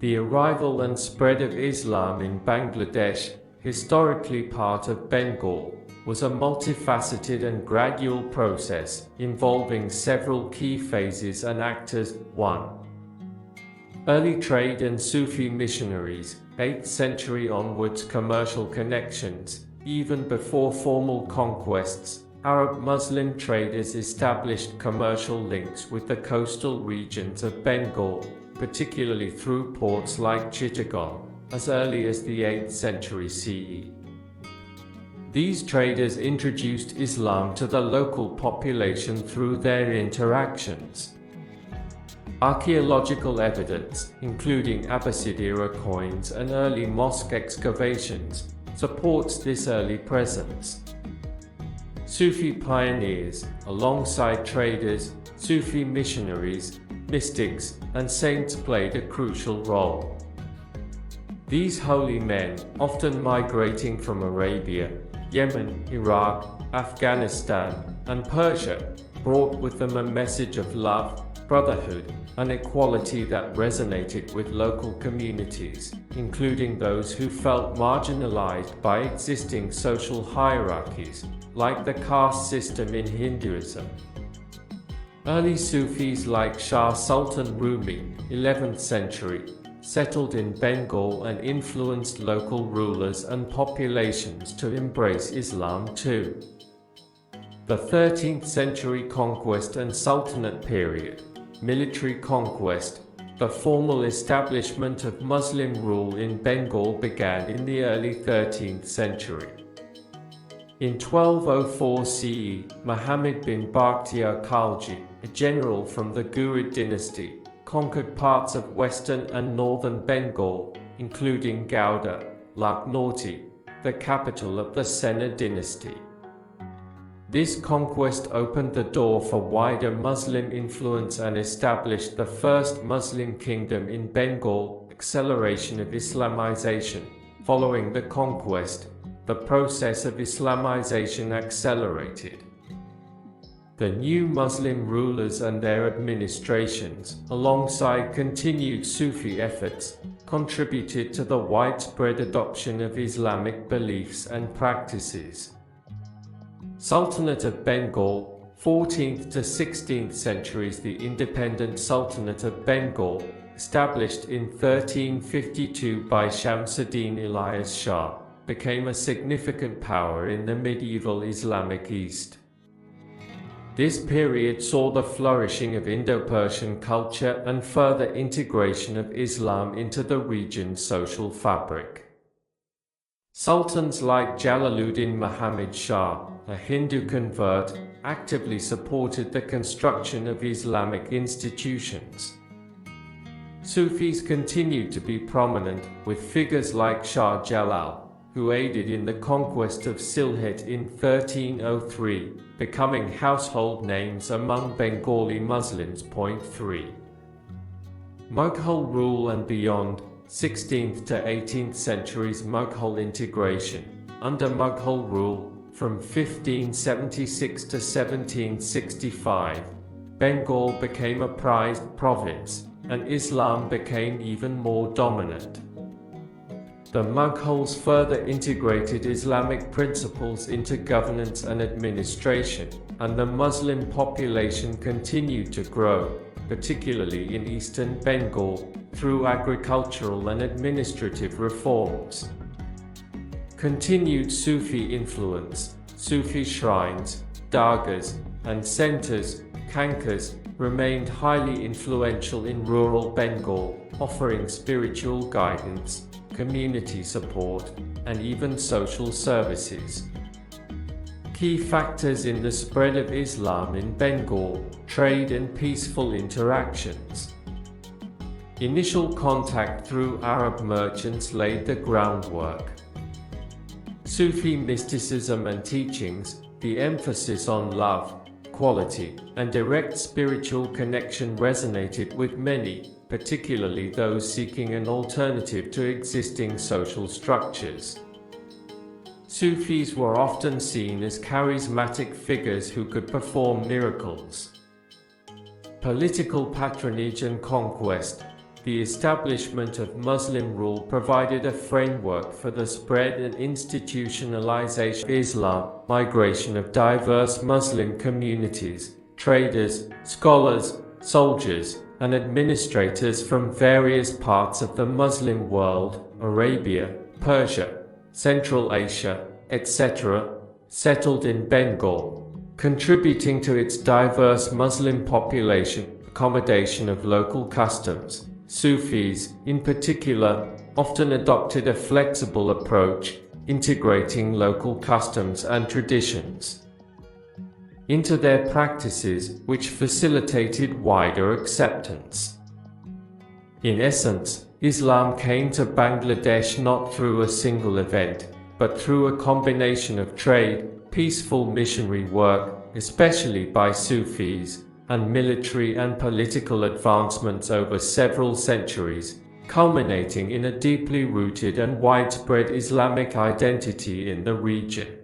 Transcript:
The arrival and spread of Islam in Bangladesh, historically part of Bengal, was a multifaceted and gradual process involving several key phases and actors. 1. Early trade and Sufi missionaries, 8th century onwards. Commercial connections. Even before formal conquests, Arab Muslim traders established commercial links with the coastal regions of Bengal, particularly through ports like Chittagong, as early as the 8th century CE. These traders introduced Islam to the local population through their interactions. Archaeological evidence, including Abbasid-era coins and early mosque excavations, supports this early presence. Sufi pioneers, alongside traders, Sufi missionaries, mystics, and saints played a crucial role. These holy men, often migrating from Arabia, Yemen, Iraq, Afghanistan, and Persia, brought with them a message of love, brotherhood, and equality that resonated with local communities, including those who felt marginalized by existing social hierarchies, like the caste system in Hinduism. Early Sufis like Shah Sultan Rumi, 11th century, settled in Bengal and influenced local rulers and populations to embrace Islam too. The 13th century conquest and Sultanate period, military conquest, the formal establishment of Muslim rule in Bengal began in the early 13th century. In 1204 CE, Muhammad bin Bakhtiar Khalji, a general from the Ghurid dynasty, conquered parts of western and northern Bengal, including Gouda, Lucknow, the capital of the Sena dynasty. This conquest opened the door for wider Muslim influence and established the first Muslim kingdom in Bengal. Acceleration of Islamization. Following the conquest, the process of Islamization accelerated. The new Muslim rulers and their administrations, alongside continued Sufi efforts, contributed to the widespread adoption of Islamic beliefs and practices. Sultanate of Bengal, 14th to 16th centuries. The independent Sultanate of Bengal, established in 1352 by Shamsuddin Ilyas Shah, became a significant power in the medieval Islamic East. This period saw the flourishing of Indo-Persian culture and further integration of Islam into the region's social fabric. Sultans like Jalaluddin Muhammad Shah, a Hindu convert, actively supported the construction of Islamic institutions. Sufis continued to be prominent, with figures like Shah Jalal, who aided in the conquest of Sylhet in 1303, becoming household names among Bengali Muslims. 3. Mughal rule and beyond, 16th to 18th centuries. Mughal integration. Under Mughal rule, from 1576 to 1765, Bengal became a prized province, and Islam became even more dominant. The Mughals further integrated Islamic principles into governance and administration, and the Muslim population continued to grow, particularly in eastern Bengal, through agricultural and administrative reforms. Continued Sufi influence. Sufi shrines, dargahs, and centers, khanqahs, remained highly influential in rural Bengal, offering spiritual guidance, community support, and even social services. Key factors in the spread of Islam in Bengal: trade and peaceful interactions. Initial contact through Arab merchants laid the groundwork. Sufi mysticism and teachings, the emphasis on love, quality, and direct spiritual connection resonated with many, particularly those seeking an alternative to existing social structures. Sufis were often seen as charismatic figures who could perform miracles. Political patronage and conquest. The establishment of Muslim rule provided a framework for the spread and institutionalization of Islam, migration of diverse Muslim communities, traders, scholars, soldiers, and administrators from various parts of the Muslim world, Arabia, Persia, Central Asia, etc., settled in Bengal, contributing to its diverse Muslim population, accommodation of local customs. Sufis, in particular, often adopted a flexible approach, integrating local customs and traditions into their practices, which facilitated wider acceptance. In essence, Islam came to Bangladesh not through a single event, but through a combination of trade, peaceful missionary work, especially by Sufis, and military and political advancements over several centuries, culminating in a deeply rooted and widespread Islamic identity in the region.